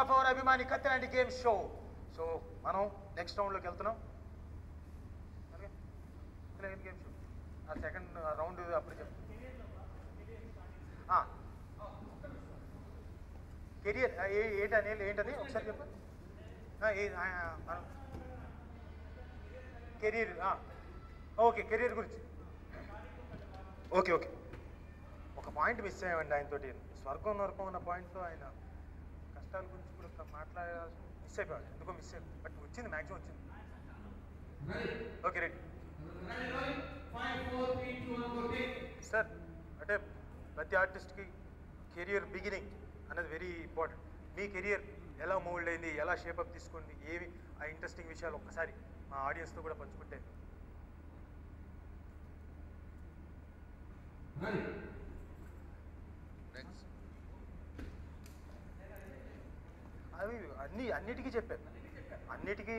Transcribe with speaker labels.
Speaker 1: Of our అభిమాని కత్తిలాంటి game show. So మనం next రౌండ్లోకి వెళ్తున్నాం. గేమ్ షో ఆ సెకండ్ రౌండ్ అప్పుడు చెప్తాం. కెరియర్ ఏంటది ఒకసారి చెప్పు. కెరీర్, ఓకే, కెరీర్ గురించి. ఓకే ఓకే, ఒక పాయింట్ మిస్ అయ్యామండి ఆయనతోటి. స్వర్గం నరకం ఉన్న పాయింట్తో ఆయన కష్టాల గురించి కూడా మాట్లాడాల్సి మిస్ అయిపోయాడు. ఎందుకో మిస్ అయిపోయాడు, బట్ వచ్చింది, మ్యాక్సిమం వచ్చింది. Okay, ready sir. అంటే ప్రతి ఆర్టిస్ట్కి కెరియర్ బిగినింగ్ అనేది వెరీ ఇంపార్టెంట్. మీ కెరియర్ ఎలా మోల్డ్ అయింది, ఎలా షేపప్ తీసుకుంది, ఏవి ఆ ఇంట్రెస్టింగ్ విషయాలు ఒక్కసారి మా ఆడియన్స్తో కూడా పంచుకుంటే. అవి అన్నిటికీ చెప్పాను, అన్నిటికీ